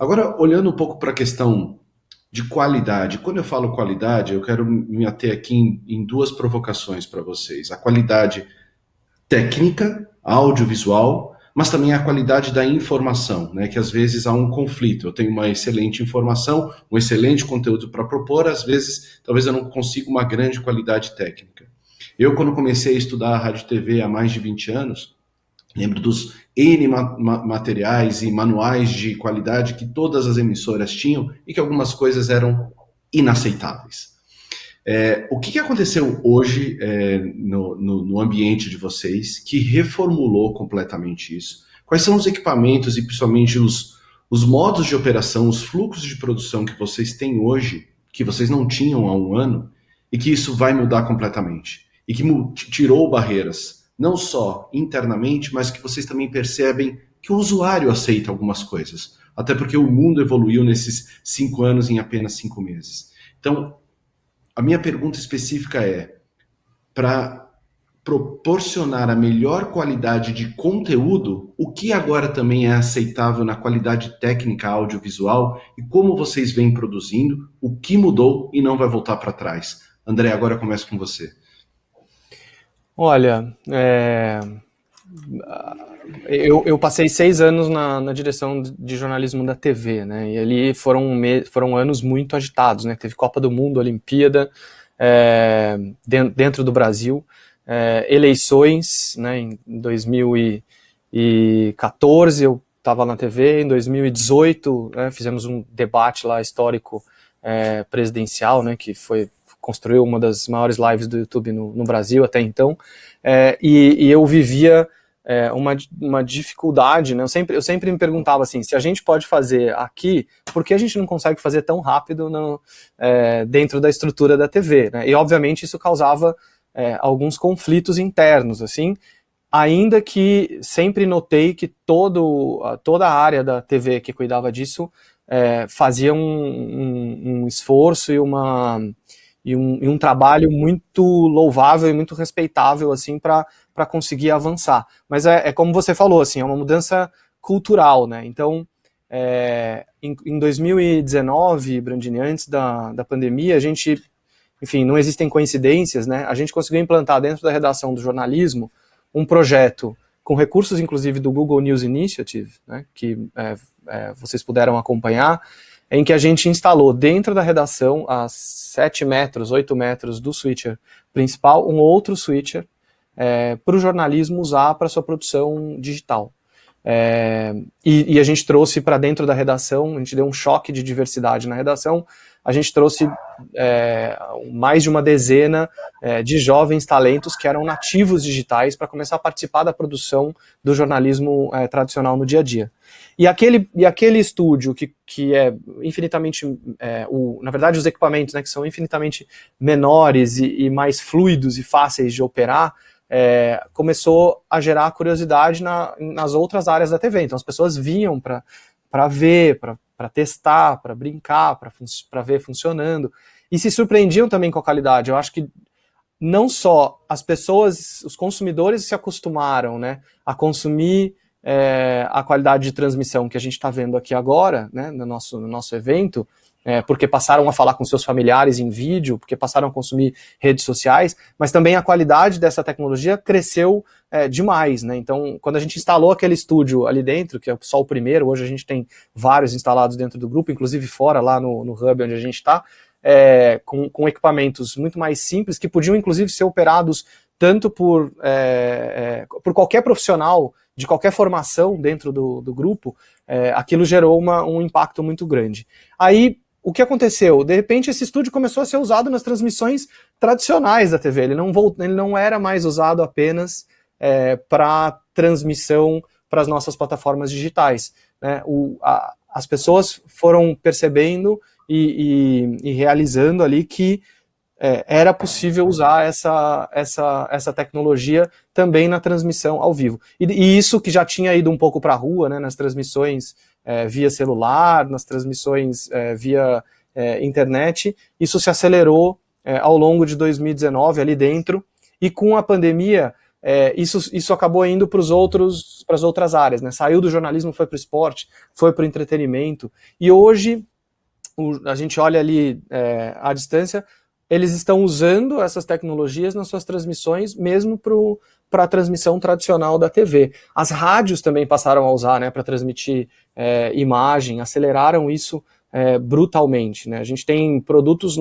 Agora, olhando um pouco para a questão de qualidade, quando eu falo qualidade, eu quero me ater aqui em duas provocações para vocês. A qualidade técnica, audiovisual, mas também a qualidade da informação, né? Que às vezes há um conflito. Eu tenho uma excelente informação, um excelente conteúdo para propor, às vezes talvez eu não consiga uma grande qualidade técnica. Eu, quando comecei a estudar a rádio e TV há mais de 20 anos, lembro dos N materiais e manuais de qualidade que todas as emissoras tinham e que algumas coisas eram inaceitáveis. O que aconteceu hoje no ambiente de vocês que reformulou completamente isso? Quais são os equipamentos e principalmente os modos de operação, os fluxos de produção que vocês têm hoje, que vocês não tinham há um ano, e que isso vai mudar completamente? E que tirou barreiras, não só internamente, mas que vocês também percebem que o usuário aceita algumas coisas. Até porque o mundo evoluiu nesses 5 anos em apenas 5 meses. Então, a minha pergunta específica é: para proporcionar a melhor qualidade de conteúdo, o que agora também é aceitável na qualidade técnica audiovisual e como vocês vêm produzindo, o que mudou e não vai voltar para trás? André, agora eu começo com você. Olha, eu passei 6 anos na direção de jornalismo da TV, né? E ali foram anos muito agitados, né? Teve Copa do Mundo, Olimpíada, dentro do Brasil, eleições, né? Em 2014 eu estava na TV, em 2018 fizemos um debate lá histórico presidencial, né? Que construiu uma das maiores lives do YouTube no Brasil até então, e eu vivia uma dificuldade, né? Eu sempre me perguntava assim, se a gente pode fazer aqui, por que a gente não consegue fazer tão rápido dentro da estrutura da TV, né? E obviamente isso causava alguns conflitos internos, assim, ainda que sempre notei que toda a área da TV que cuidava disso fazia um esforço e um trabalho muito louvável e muito respeitável assim para conseguir avançar. Mas é como você falou, assim, é uma mudança cultural, né? Então, em 2019, Brandini, antes da pandemia, a gente, enfim, não existem coincidências, né? A gente conseguiu implantar dentro da redação do jornalismo um projeto com recursos, inclusive, do Google News Initiative, né, que vocês puderam acompanhar, em que a gente instalou dentro da redação, a 7 metros, 8 metros do switcher principal, um outro switcher para o jornalismo usar para sua produção digital. E a gente trouxe para dentro da redação, a gente deu um choque de diversidade na redação, a gente trouxe mais de uma dezena de jovens talentos que eram nativos digitais para começar a participar da produção do jornalismo tradicional no dia a dia. E aquele estúdio que é infinitamente, na verdade os equipamentos, né, que são infinitamente menores e mais fluidos e fáceis de operar, começou a gerar curiosidade nas outras áreas da TV. Então as pessoas vinham para ver, para testar, para brincar, para ver funcionando, e se surpreendiam também com a qualidade. Eu acho que não só as pessoas, os consumidores se acostumaram, né, a consumir a qualidade de transmissão que a gente está vendo aqui agora, né, no nosso evento, porque passaram a falar com seus familiares em vídeo, porque passaram a consumir redes sociais, mas também a qualidade dessa tecnologia cresceu demais, né? Então, quando a gente instalou aquele estúdio ali dentro, que é só o primeiro, hoje a gente tem vários instalados dentro do grupo, inclusive fora, lá no hub onde a gente está, com equipamentos muito mais simples, que podiam inclusive ser operados tanto por qualquer profissional de qualquer formação dentro do grupo, aquilo gerou um impacto muito grande. Aí, o que aconteceu? De repente, esse estúdio começou a ser usado nas transmissões tradicionais da TV. Ele não era mais usado apenas para transmissão para as nossas plataformas digitais, né? As pessoas foram percebendo e realizando ali que era possível usar essa tecnologia também na transmissão ao vivo. E isso que já tinha ido um pouco para a rua, né, nas transmissões via celular, nas transmissões via internet, isso se acelerou ao longo de 2019 ali dentro, e com a pandemia isso acabou indo para as outras áreas, né? Saiu do jornalismo, foi para o esporte, foi para o entretenimento, e hoje a gente olha ali à distância, eles estão usando essas tecnologias nas suas transmissões, mesmo para a transmissão tradicional da TV. As rádios também passaram a usar, né, para transmitir imagem, aceleraram isso brutalmente, né? A gente tem produtos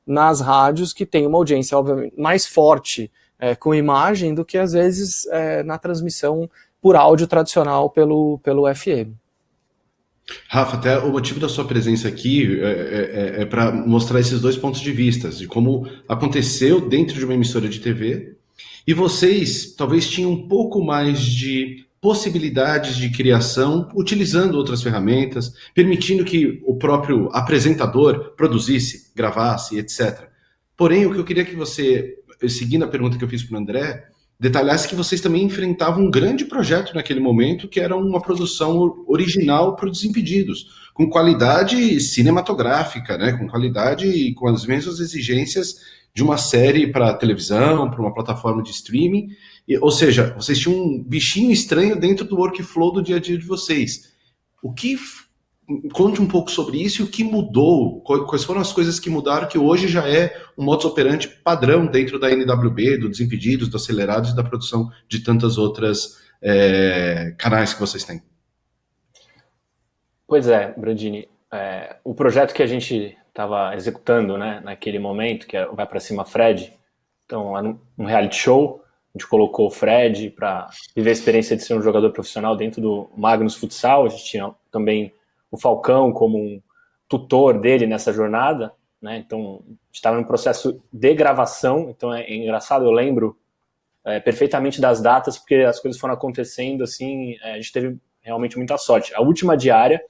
nas rádios que tem uma audiência, obviamente, mais forte com imagem do que, às vezes, na transmissão por áudio tradicional pelo FM. Rafa, até o motivo da sua presença aqui é para mostrar esses dois pontos de vista, de como aconteceu dentro de uma emissora de TV, e vocês talvez tinham um pouco mais de possibilidades de criação utilizando outras ferramentas, permitindo que o próprio apresentador produzisse, gravasse, etc. Porém, o que eu queria que você, seguindo a pergunta que eu fiz para o André, detalhasse que vocês também enfrentavam um grande projeto naquele momento, que era uma produção original para o Desimpedidos, com qualidade cinematográfica, né? Com qualidade e com as mesmas exigências de uma série para televisão, para uma plataforma de streaming. Ou seja, vocês tinham um bichinho estranho dentro do workflow do dia a dia de vocês. Conte um pouco sobre isso e o que mudou, quais foram as coisas que mudaram, que hoje já é um modus operandi padrão dentro da NWB, do Desimpedidos, do Acelerados e da produção de tantas outras canais que vocês têm. Pois é, Brandini, o projeto que a gente estava executando, né, naquele momento, que é o Vai Pra Cima Fred, então era um reality show, a gente colocou o Fred para viver a experiência de ser um jogador profissional dentro do Magnus Futsal, a gente tinha também o Falcão como um tutor dele nessa jornada, né? Então a gente estava num processo de gravação, então é engraçado, eu lembro perfeitamente das datas, porque as coisas foram acontecendo assim, a gente teve realmente muita sorte. A última diária,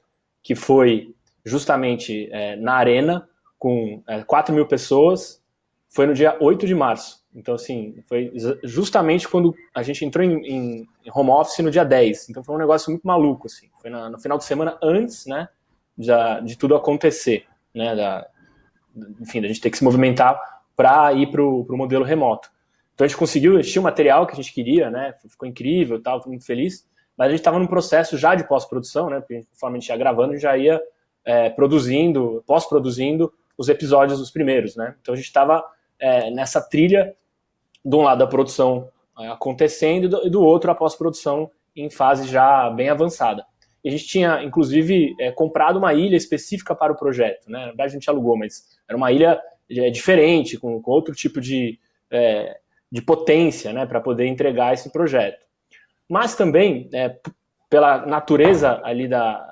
que foi justamente na Arena, com 4.000 pessoas, foi no dia 8 de março. Então, assim, foi justamente quando a gente entrou em home office no dia 10. Então, foi um negócio muito maluco, assim. Foi no final de semana antes, né, de tudo acontecer, né, enfim, da gente ter que se movimentar para ir para o modelo remoto. Então, a gente conseguiu, tinha o material que a gente queria, né, ficou incrível, tal, tô muito feliz, mas a gente estava num processo já de pós-produção, né, porque conforme a gente ia gravando, a gente já ia pós-produzindo os episódios dos primeiros, né. Então, a gente estava nessa trilha, de um lado a produção acontecendo e do outro a pós-produção em fase já bem avançada. E a gente tinha, inclusive, comprado uma ilha específica para o projeto, né? Na verdade, a gente alugou, mas era uma ilha diferente, com outro tipo de potência, né, para poder entregar esse projeto. Mas também, pela natureza ali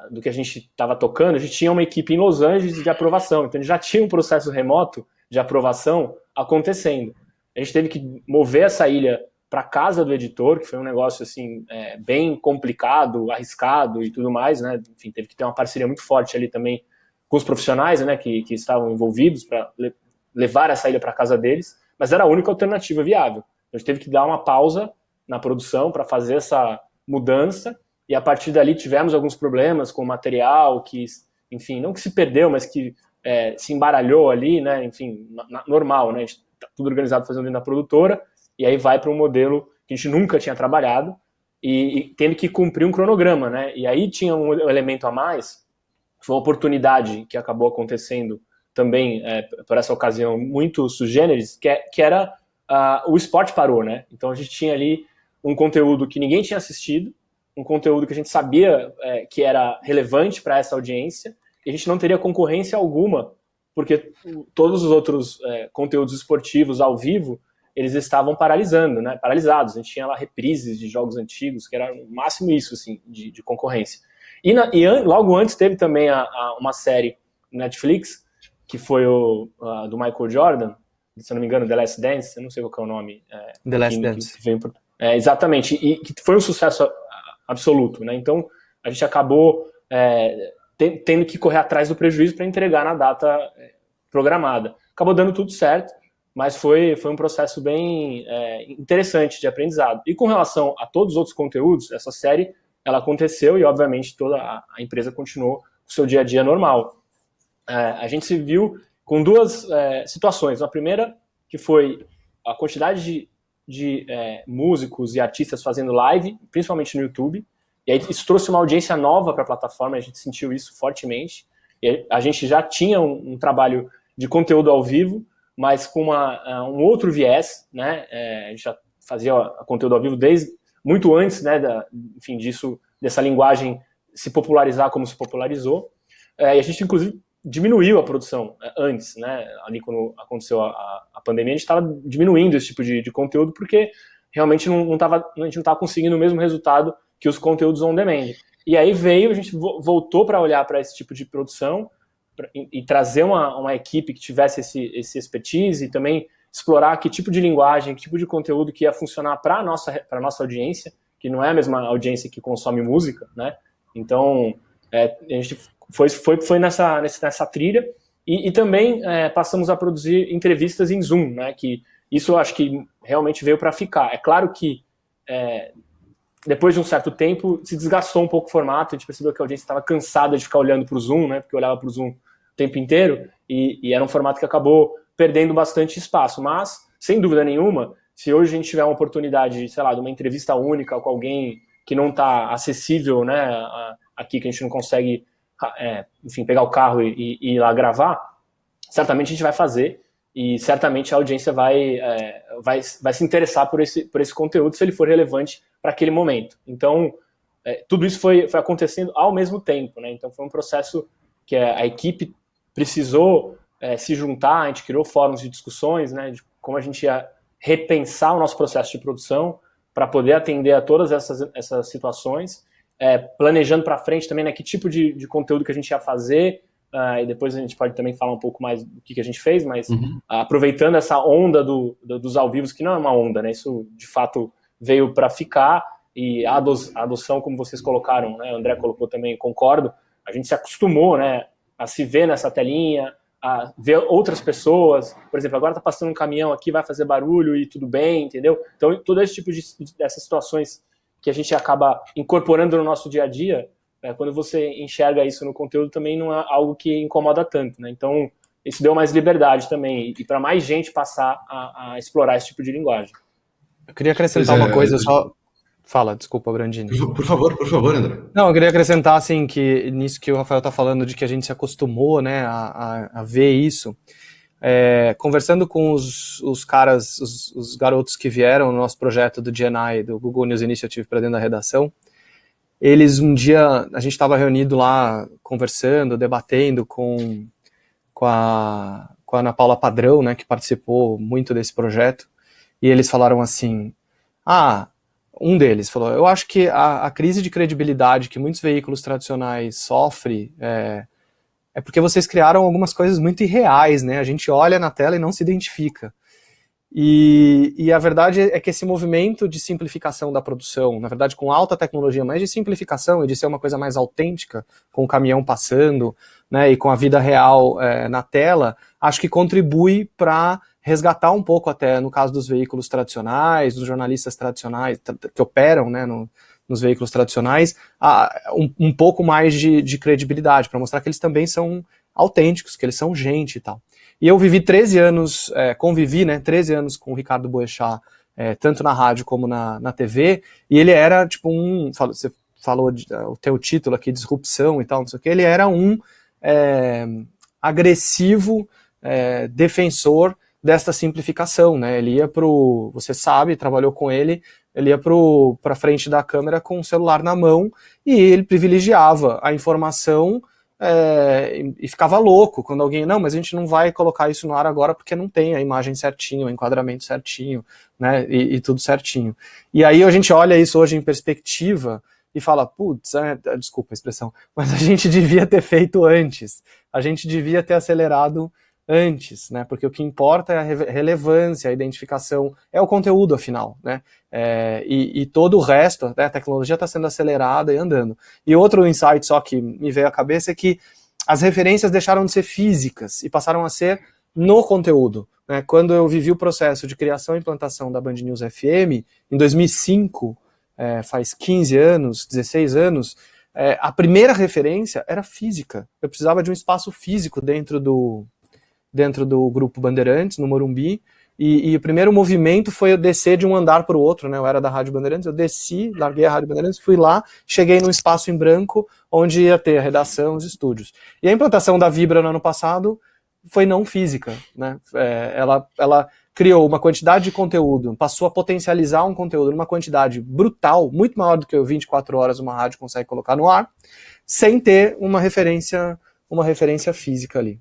do que a gente estava tocando, a gente tinha uma equipe em Los Angeles de aprovação, então a gente já tinha um processo remoto de aprovação acontecendo. A gente teve que mover essa ilha para casa do editor, que foi um negócio assim bem complicado, arriscado e tudo mais, né? Enfim, teve que ter uma parceria muito forte ali também com os profissionais, né, que estavam envolvidos para levar essa ilha para casa deles, mas era a única alternativa viável. A gente teve que dar uma pausa na produção para fazer essa mudança, e a partir dali tivemos alguns problemas com o material que, enfim, não que se perdeu, mas que se embaralhou ali, né? Enfim, normal, né? A gente tá tudo organizado fazendo dentro da produtora, e aí vai para um modelo que a gente nunca tinha trabalhado e tendo que cumprir um cronograma, né? E aí tinha um elemento a mais, foi uma oportunidade que acabou acontecendo também por essa ocasião muito sui generis, que era o esporte parou, né? Então a gente tinha ali um conteúdo que ninguém tinha assistido, um conteúdo que a gente sabia que era relevante para essa audiência, e a gente não teria concorrência alguma, porque todos os outros conteúdos esportivos ao vivo, eles estavam paralisados. A gente tinha lá reprises de jogos antigos, que era no máximo isso, assim, de concorrência. E logo antes teve também uma série no Netflix, que foi do Michael Jordan, se eu não me engano, The Last Dance, eu não sei qual que é o nome. The Last Dance. Exatamente, e que foi um sucesso absoluto, né? Então, a gente acabou tendo que correr atrás do prejuízo para entregar na data programada. Acabou dando tudo certo, mas foi um processo bem interessante de aprendizado. E com relação a todos os outros conteúdos, essa série, ela aconteceu e, obviamente, toda a empresa continuou com o seu dia a dia normal. A gente se viu com duas situações. A primeira, que foi a quantidade de de músicos e artistas fazendo live, principalmente no YouTube, e aí isso trouxe uma audiência nova para a plataforma, a gente sentiu isso fortemente, e a gente já tinha um trabalho de conteúdo ao vivo, mas com um outro viés, né? A gente já fazia conteúdo ao vivo desde muito antes, né, enfim, dessa linguagem se popularizar como se popularizou, e a gente, inclusive, diminuiu a produção antes, né, ali quando aconteceu a pandemia, a gente estava diminuindo esse tipo de conteúdo, porque realmente a gente não estava conseguindo o mesmo resultado que os conteúdos on demand. E aí a gente voltou para olhar para esse tipo de produção e trazer uma equipe que tivesse esse expertise e também explorar que tipo de linguagem, que tipo de conteúdo que ia funcionar para a nossa audiência, que não é a mesma audiência que consome música, né? Então, a gente foi nessa trilha e também passamos a produzir entrevistas em Zoom, né? Que isso eu acho que realmente veio para ficar. É claro que depois de um certo tempo se desgastou um pouco o formato, a gente percebeu que a audiência estava cansada de ficar olhando para o Zoom, né? Porque olhava para o Zoom o tempo inteiro e era um formato que acabou perdendo bastante espaço, mas, sem dúvida nenhuma, se hoje a gente tiver uma oportunidade, sei lá, de uma entrevista única com alguém que não está acessível, né, aqui, que a gente não consegue, enfim, pegar o carro e ir lá gravar, certamente a gente vai fazer e certamente a audiência vai se interessar por esse conteúdo se ele for relevante para aquele momento. Então, tudo isso foi acontecendo ao mesmo tempo, né? Então foi um processo que a equipe precisou se juntar, a gente criou fóruns de discussões, né, de como a gente ia repensar o nosso processo de produção para poder atender a todas essas situações, planejando para frente também, né, que tipo de conteúdo que a gente ia fazer, e depois a gente pode também falar um pouco mais do que a gente fez, mas aproveitando essa onda dos ao vivos, que não é uma onda, né, isso de fato veio para ficar, e a adoção, como vocês colocaram, né, o André colocou também, concordo, a gente se acostumou, né, a se ver nessa telinha, a ver outras pessoas, por exemplo, agora tá passando um caminhão aqui, vai fazer barulho e tudo bem, entendeu? Então, todo esse tipo dessas situações que a gente acaba incorporando no nosso dia a dia, quando você enxerga isso no conteúdo, também não é algo que incomoda tanto, né? Então, isso deu mais liberdade também, e para mais gente passar a explorar esse tipo de linguagem. Eu queria acrescentar uma coisa só... Fala, desculpa, Brandini. Por favor, André. Não, eu queria acrescentar, assim, que nisso que o Rafael está falando, de que a gente se acostumou, né, a ver isso, conversando com os caras, os garotos que vieram no nosso projeto do GNI, do Google News Initiative, para dentro da redação, eles um dia, a gente estava reunido lá, conversando, debatendo com a Ana Paula Padrão, né, que participou muito desse projeto, e eles falaram assim, um deles falou, eu acho que a crise de credibilidade que muitos veículos tradicionais sofrem é porque vocês criaram algumas coisas muito irreais, né? A gente olha na tela e não se identifica. E a verdade é que esse movimento de simplificação da produção, na verdade com alta tecnologia, mas de simplificação e de ser uma coisa mais autêntica, com o caminhão passando, né, e com a vida real na tela, acho que contribui para resgatar um pouco até, no caso dos veículos tradicionais, dos jornalistas tradicionais, que operam, né, nos veículos tradicionais, um pouco mais de credibilidade, para mostrar que eles também são autênticos, que eles são gente e tal. E eu vivi 13 anos, convivi, né, 13 anos com o Ricardo Boechat, tanto na rádio como na TV, e ele era tipo você falou o teu título aqui, disrupção e tal, não sei o que, ele era um agressivo defensor desta simplificação, né? Ele ia você sabe, trabalhou com ele ia para frente da câmera com o celular na mão e ele privilegiava a informação e ficava louco quando alguém, não, mas a gente não vai colocar isso no ar agora porque não tem a imagem certinho, o enquadramento certinho, né? E tudo certinho. E aí a gente olha isso hoje em perspectiva e fala, putz, desculpa a expressão, mas a gente devia ter feito antes, a gente devia ter acelerado antes, né? Porque o que importa é a relevância, a identificação, é o conteúdo, afinal, né? E todo o resto, né, a tecnologia está sendo acelerada e andando. E outro insight só que me veio à cabeça é que as referências deixaram de ser físicas e passaram a ser no conteúdo, né? Quando eu vivi o processo de criação e implantação da Band News FM, em 2005, faz 15 anos, 16 anos, a primeira referência era física. Eu precisava de um espaço físico dentro do Grupo Bandeirantes, no Morumbi, E o primeiro movimento foi eu descer de um andar para o outro, né? Eu era da Rádio Bandeirantes, eu desci, larguei a Rádio Bandeirantes, fui lá, cheguei num espaço em branco, onde ia ter a redação, os estúdios. E a implantação da Vibra no ano passado foi não física, né? Ela criou uma quantidade de conteúdo, passou a potencializar um conteúdo numa quantidade brutal, muito maior do que 24 horas uma rádio consegue colocar no ar, sem ter uma referência física ali.